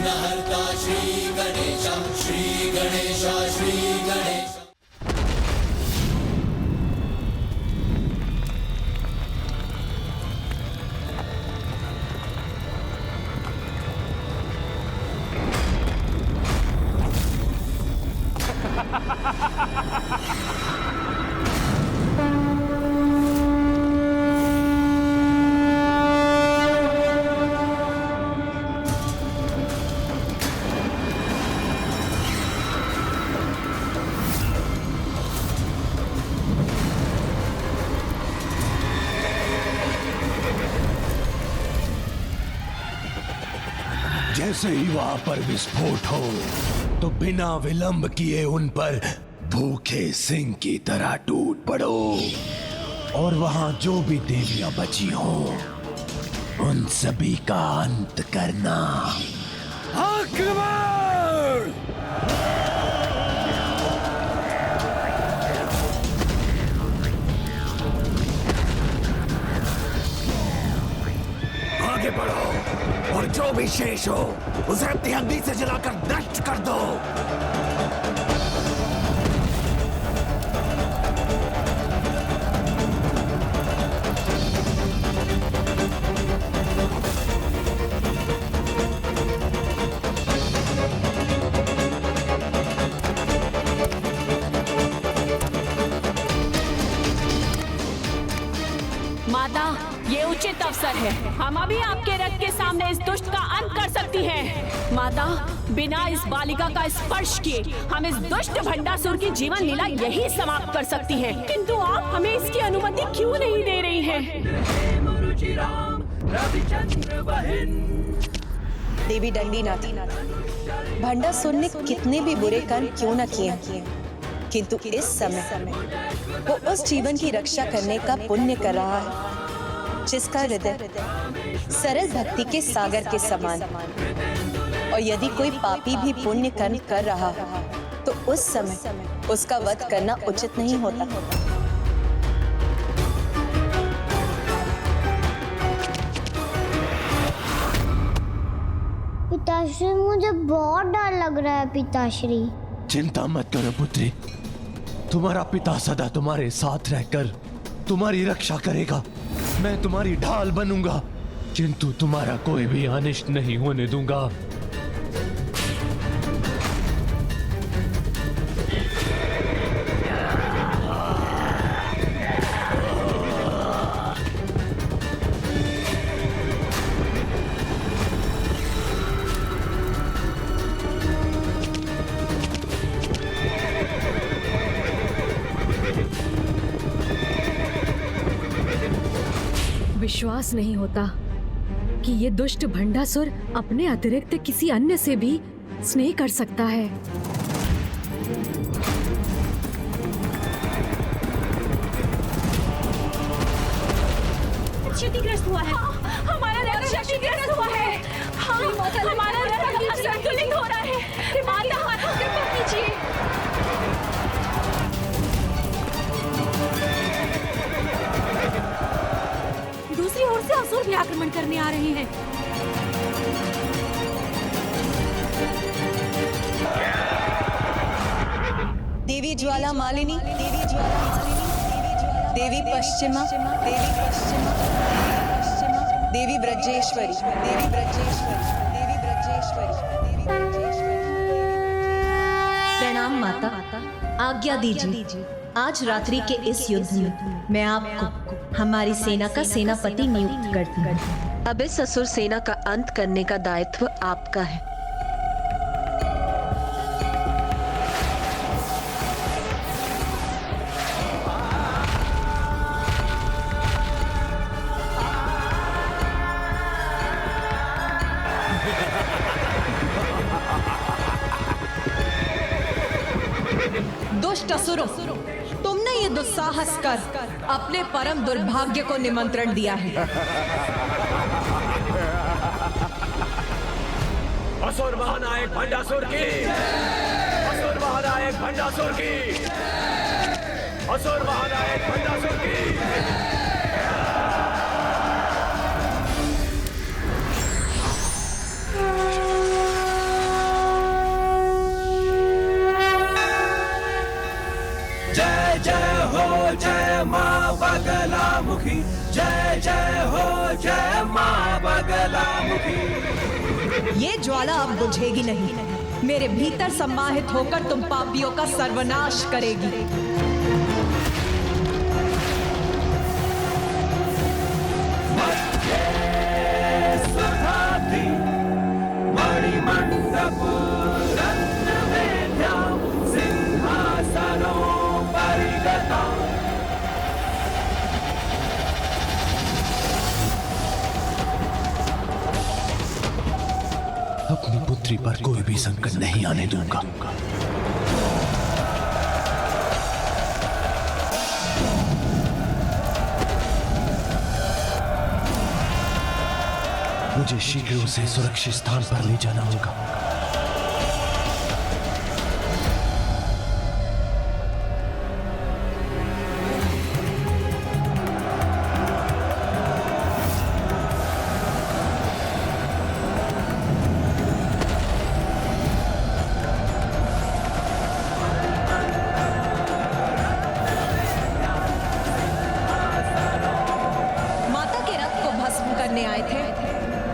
विघ्नहर्ता श्री गणेश, श्री गणेश, श्री गणेश। जैसे ही वहां पर विस्फोट हो तो बिना विलंब किए उन पर भूखे सिंह की तरह टूट पड़ो और वहां जो भी देवियां बची हो उन सभी का अंत करना। आक्रमण! आगे बढ़ो और जो भी शेष हो उसे अपनी अग्नि से जलाकर नष्ट कर दो। माता, ये उचित अवसर है। हम अभी आपके रथ के सामने इस दुष्ट का अंत कर सकती हैं। माता, बिना इस बालिका का स्पर्श किए हम इस दुष्ट भंडासुर की जीवन लीला यही समाप्त कर सकती हैं। किंतु आप हमें इसकी अनुमति क्यों नहीं दे रही हैं? देवी दंडीनाथ, भंडासुर ने कितने भी बुरे कर्म क्यों न किए, किंतु इस समय वो उस जीवन की रक्षा करने का पुण्य कर रहा है जिसका हृदय सरल भक्ति के सागर के समान। और यदि कोई पापी भी पुण्य कर्म कर रहा है तो उस समय उसका वध करना उचित नहीं होता। पिताश्री, मुझे बहुत डर लग रहा है पिताश्री। चिंता मत करो पुत्री, तुम्हारा पिता सदा तुम्हारे साथ रहकर तुम्हारी रक्षा करेगा। मैं तुम्हारी ढाल बनूंगा किंतु तुम्हारा कोई भी अनिष्ट नहीं होने दूंगा। विश्वास नहीं होता कि ये दुष्ट भंडासुर अपने अतिरिक्त किसी अन्य से भी स्नेह कर सकता है। क्षतिग्रस्त हुआ है। हमारा रथ क्षतिग्रस्त हुआ है। हमारा रथ असंतुलित हो रहा है। माता, कृपा कीजिए। दूसरी ओर से असुर भी आक्रमण करने आ रहे हैं। देवी ज्वाला मालिनी, देवी ज्वाला मालिनी, देवी पश्चिमा, देवी पश्चिमा, देवी ब्रजेश्वरी, देवी ब्रजेश्वरी, देवी ब्रजेश्वरी, देवी ब्रजेश्वरी। प्रणाम माता, आज्ञा दीजिए। आज रात्रि के इस युद्ध में मैं आपको हमारी सेना का सेनापति नियुक्त करती हूँ। अब इस असुर सेना का अंत करने का दायित्व आपका है। दुष्ट असुरों, तुमने ये दुस्साहस कर अपने परम दुर्भाग्य को निमंत्रण दिया है। असुर महानायक भंडासुर की, असुर महानायक भंडासुर की, असुर महानायक भंडासुर की। जय माँ बगलामुखी, जय जय हो जय माँ बगलामुखी। ये ज्वाला अब बुझेगी नहीं, मेरे भीतर सम्माहित होकर तुम पापियों का सर्वनाश करेगी। अपनी पुत्री पर कोई भी संकट नहीं आने दूंगा। मुझे शीघ्र उसे सुरक्षित स्थान पर ले जाना होगा। आए थे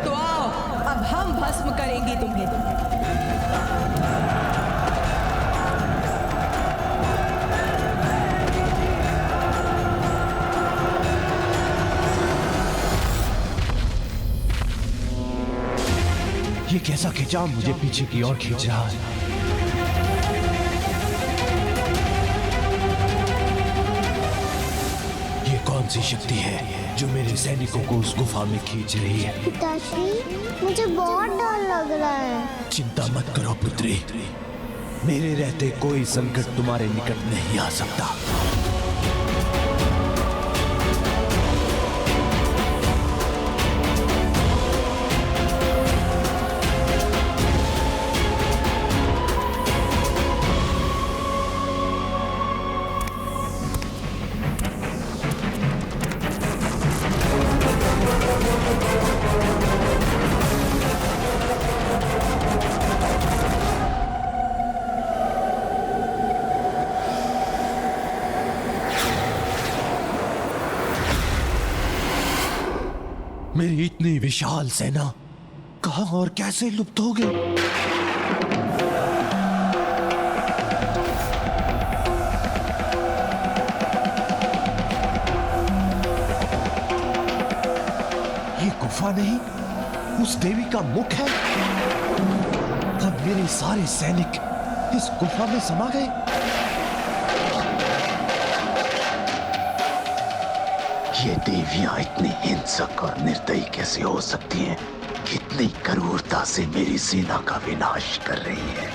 तो आओ, अब हम भस्म करेंगे तुम्हें। ये कैसा खिंचाव मुझे पीछे की ओर खींच रहा है? ये कौन सी शक्ति है जो मेरे सैनिकों को उस गुफा में खींच रही है? पिताश्री, मुझे बहुत डर लग रहा है। चिंता मत करो पुत्री, मेरे रहते कोई संकट तुम्हारे निकट नहीं आ सकता। मेरी इतनी विशाल सेना कहां और कैसे लुप्त हो गई? ये गुफा नहीं, उस देवी का मुख है। अब मेरे सारे सैनिक इस गुफा में समा गए। ये देवियां इतनी हिंसक और निर्दयी कैसे हो सकती हैं? कितनी क्रूरता से मेरी सेना का विनाश कर रही हैं।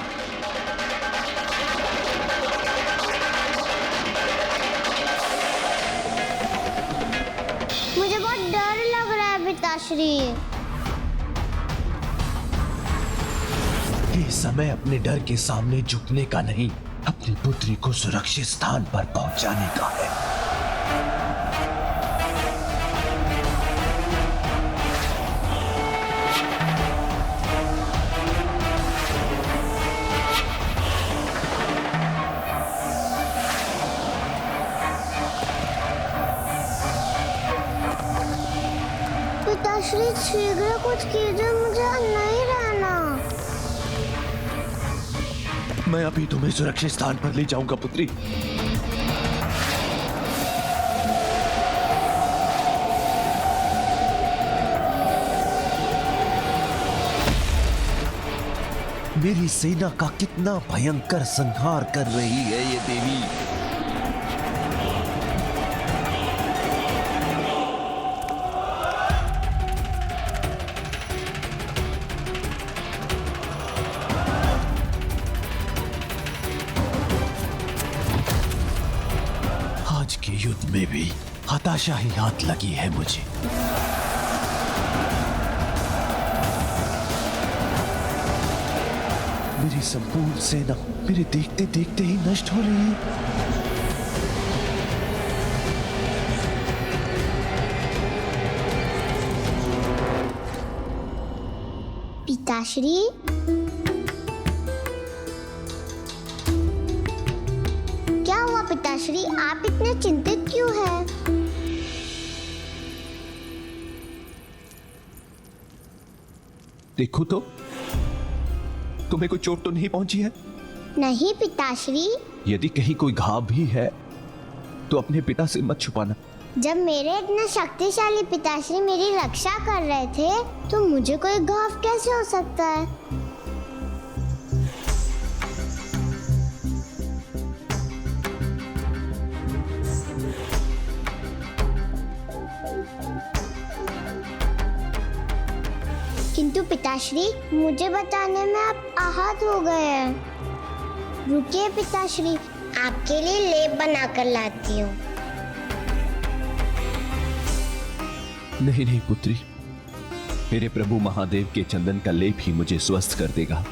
मुझे बहुत डर लग रहा है पिताश्री। ये समय अपने डर के सामने झुकने का नहीं, अपनी पुत्री को सुरक्षित स्थान पर पहुंचाने का है। पिताश्री, शीघ्र कुछ कीजिए, मुझे नहीं रहना। मैं अभी तुम्हें सुरक्षित स्थान पर ले जाऊंगा पुत्री। मेरी सेना का कितना भयंकर संहार कर रही है ये देवी। आज के युद्ध में भी हताशा ही हाथ लगी है मुझे। मेरी संपूर्ण सेना मेरे देखते देखते ही नष्ट हो रही है। पिताश्री, क्या हुआ पिताश्री? आप इतने चिंतित क्यों है? देखो तो, तुम्हें कोई चोट तो नहीं पहुंची है? नहीं पिताश्री। यदि कहीं कोई घाव भी है तो अपने पिता से मत छुपाना। जब मेरे इतने शक्तिशाली पिताश्री मेरी रक्षा कर रहे थे तो मुझे कोई घाव कैसे हो सकता है? किंतु पिताश्री, मुझे बचाने में आप आहत हो गए हैं। रुकिए पिताश्री, आपके लिए लेप बनाकर लाती हूँ। नहीं नहीं पुत्री, मेरे प्रभु महादेव के चंदन का लेप ही मुझे स्वस्थ कर देगा।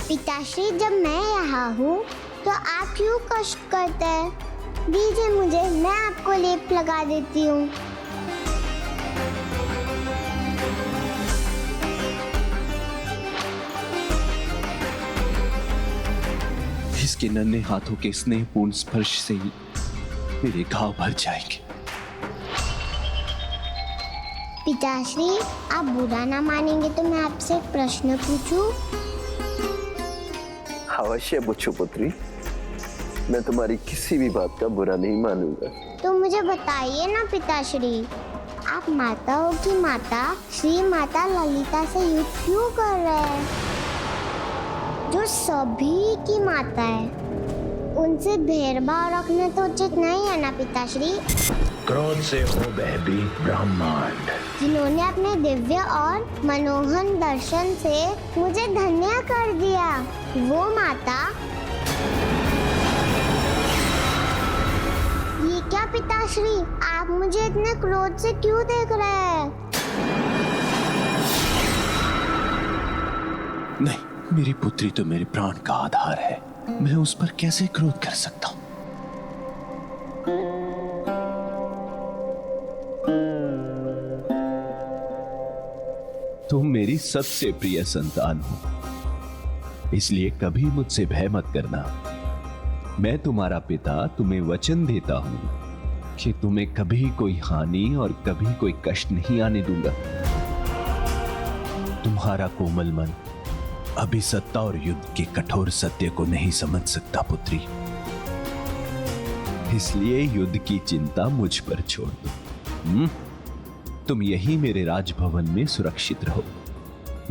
पिताश्री, जब मैं यहाँ हूँ तो आप क्यों कष्ट करते हैं? दीजिए मुझे, मैं आपको लेप लगा देती हूँ। इसके नन्हे हाथों के स्नेहपूर्ण स्पर्श से ही मेरे घाव भर जाएंगे। पिताश्री, आप बुरा ना मानेंगे तो मैं आपसे एक प्रश्न पूछूं? अवश्य पूछो पुत्री, मैं तुम्हारी किसी भी बात का बुरा नहीं मानूंगा। तो मुझे बताइए ना पिताश्री, आप माताओं की माता श्री माता ललिता से युद्ध क्यों कर रहे हैं, जो सभी की माता है? उनसे भेदभाव रखना तो उचित नहीं है ना पिताश्री? क्रोध से हो भयभीत ब्रह्मांड, जिन्होंने अपने दिव्य और मनोहर दर्शन से मुझे धन्य कर दिया, वो माता। ये क्या पिताश्री, आप मुझे इतने क्रोध से क्यों देख रहे हैं? नहीं, मेरी पुत्री तो मेरे प्राण का आधार है, मैं उस पर कैसे क्रोध कर सकता हूं? तुम मेरी सबसे प्रिय संतान हो, इसलिए कभी मुझसे भय मत करना। मैं तुम्हारा पिता तुम्हें वचन देता हूं कि तुम्हें कभी कोई हानि और कभी कोई कष्ट नहीं आने दूंगा। तुम्हारा कोमल मन अभी सत्ता और युद्ध के कठोर सत्य को नहीं समझ सकता पुत्री, इसलिए युद्ध की चिंता मुझ पर छोड़ दो। तुम यही मेरे राजभवन में सुरक्षित रहो,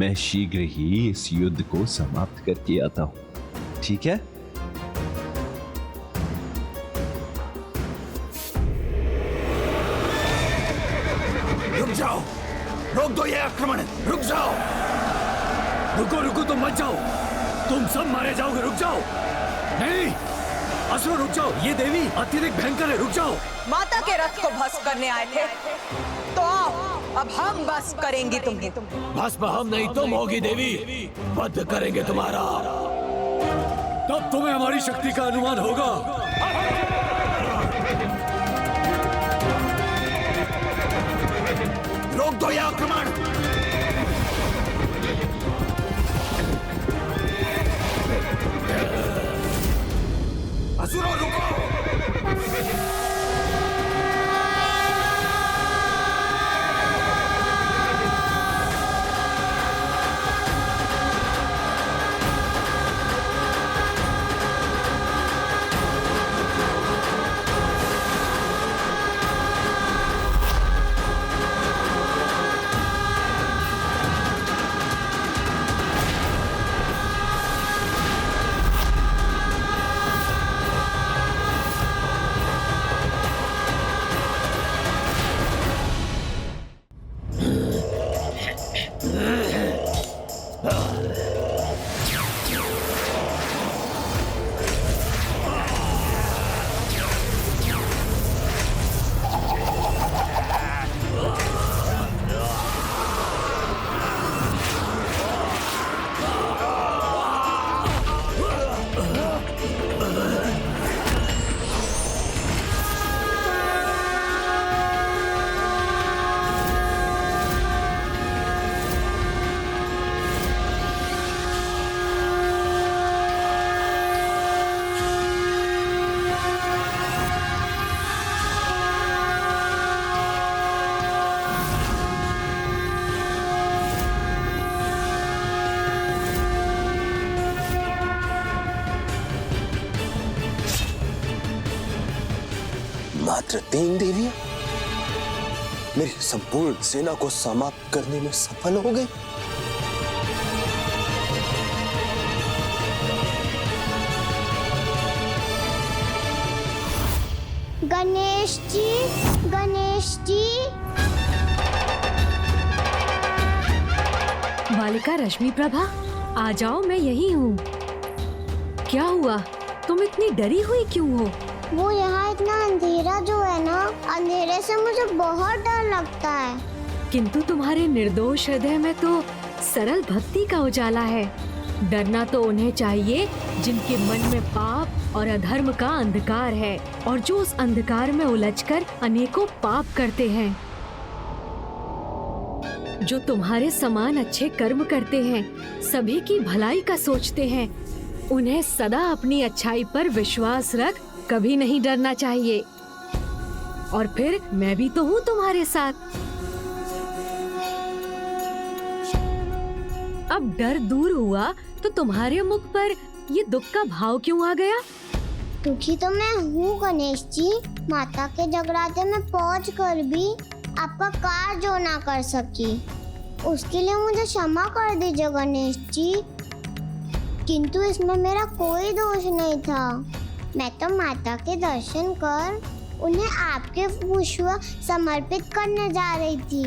मैं शीघ्र ही इस युद्ध को समाप्त करके आता हूं, ठीक है? रुक जाओ, रोक दो ये आक्रमण, रुक जाओ। रुको रुको, तुम मत जाओ, तुम सब मारे जाओगे, रुक जाओ। नहीं असुर, रुक जाओ, ये देवी अत्यधिक भयंकर है, रुक जाओ। माता के रथ को भस्म करने आए थे तो आओ, अब हम भस्म करेंगे तुम्हें। भस्म हम नहीं, तुम होगी देवी, वध करेंगे तुम्हारा, तब तुम्हें हमारी शक्ति का अनुमान होगा। रोक दो यह आक्रमण। असुरों, रुको। मात्र 3 देवियां मेरी संपूर्ण सेना को समाप्त करने में सफल हो गई। गणेश जी, गणेश जी। बालिका रश्मि प्रभा, आ जाओ, मैं यही हूँ। क्या हुआ, तुम इतनी डरी हुई क्यों हो? वो यहाँ इतना अंधेरा जो है ना, अंधेरे से मुझे बहुत डर लगता है। किंतु तुम्हारे निर्दोष हृदय में तो सरल भक्ति का उजाला है। डरना तो उन्हें चाहिए जिनके मन में पाप और अधर्म का अंधकार है और जो उस अंधकार में उलझकर अनेकों पाप करते हैं। जो तुम्हारे समान अच्छे कर्म करते हैं, सभी की भलाई का सोचते हैं, उन्हें सदा अपनी अच्छाई पर विश्वास रख कभी नहीं डरना चाहिए। और फिर मैं भी तो हूँ तुम्हारे साथ। अब डर दूर हुआ तो तुम्हारे मुख पर ये दुख का भाव क्यों आ गया? दुखी तो मैं हूँ गणेश जी। माता के जगराते में पहुँच कर भी आपका कार्य जो ना कर सकी, उसके लिए मुझे क्षमा कर दीजिए गणेश जी। किंतु इसमें मेरा कोई दोष नहीं था। मैं तो माता के दर्शन कर उन्हें आपके पुष्प समर्पित करने जा रही थी।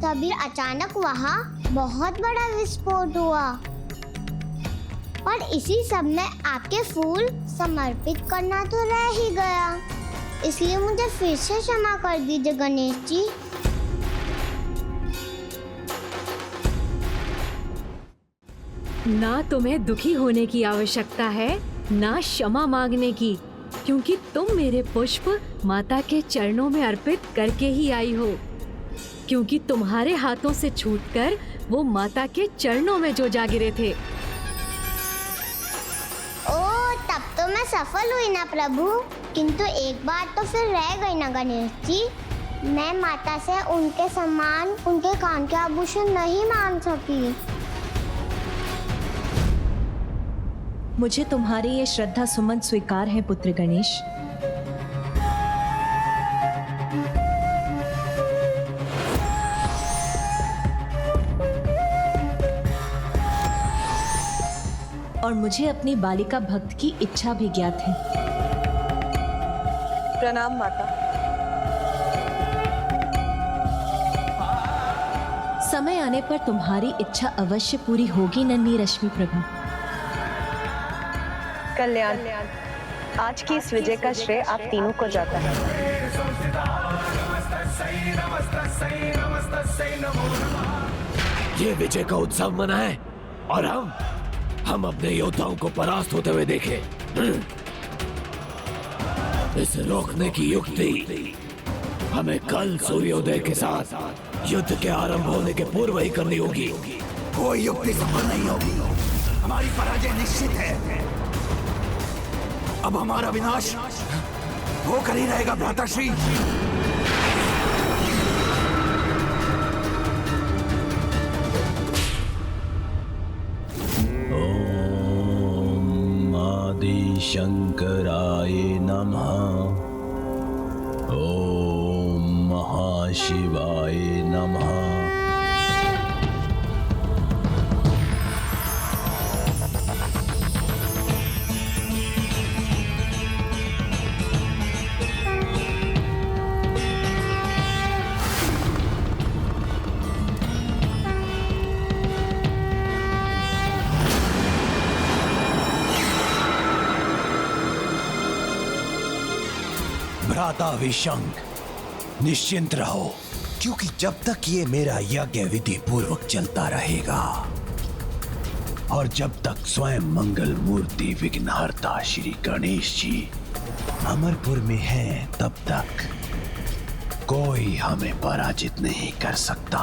तभी अचानक वहाँ बहुत बड़ा विस्फोट हुआ और इसी सब में आपके फूल समर्पित करना तो रह ही गया। इसलिए मुझे फिर से क्षमा कर दीजिए गणेश जी। ना तुम्हें दुखी होने की आवश्यकता है, ना क्षमा मांगने की, क्योंकि तुम मेरे पुष्प माता के चरणों में अर्पित करके ही आई हो। क्योंकि तुम्हारे हाथों से छूटकर वो माता के चरणों में जो जा गिरे थे। ओ, तब तो मैं सफल हुई ना प्रभु। किंतु एक बात तो फिर रह गई ना गणेश जी। मैं माता से उनके समान उनके कान के आभूषण नहीं मांग सकी। मुझे तुम्हारे ये श्रद्धा सुमन स्वीकार है पुत्र गणेश। और मुझे अपनी बालिका भक्त की इच्छा भी ज्ञात है। प्रणाम माता। समय आने पर तुम्हारी इच्छा अवश्य पूरी होगी नन्ही रश्मि प्रभा। कल्याण, आज की इस विजय का श्रेय आप तीनों को जाता है। ये विजय का उत्सव मनाएं और हम अपने योद्धाओं को परास्त होते हुए देखें। इसे रोकने की युक्ति हमें कल सूर्योदय के साथ युद्ध के आरंभ होने के पूर्व ही करनी होगी। कोई युक्ति सफल नहीं होगी। हमारी पराजय निश्चित है। अब हमारा विनाश होकर ही रहेगा भ्राताश्री। ओम आदि शंकराय नमः। ओम महाशिवाय नमः। भ्राता विशंक, निश्चिंत रहो, क्योंकि जब तक ये मेरा यज्ञ विधि पूर्वक चलता रहेगा और जब तक स्वयं मंगल मूर्ति विघ्नहर्ता श्री गणेश जी अमरपुर में हैं, तब तक कोई हमें पराजित नहीं कर सकता।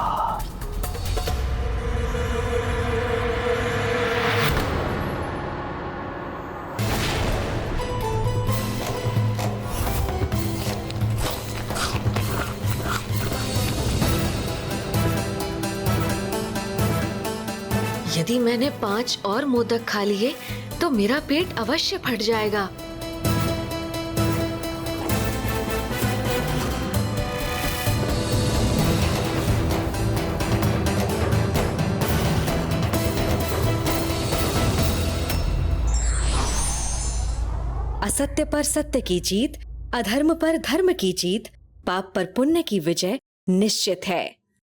यदि मैंने 5 और मोदक खा लिए तो मेरा पेट अवश्य फट जाएगा। असत्य पर सत्य की जीत, अधर्म पर धर्म की जीत, पाप पर पुण्य की विजय निश्चित है।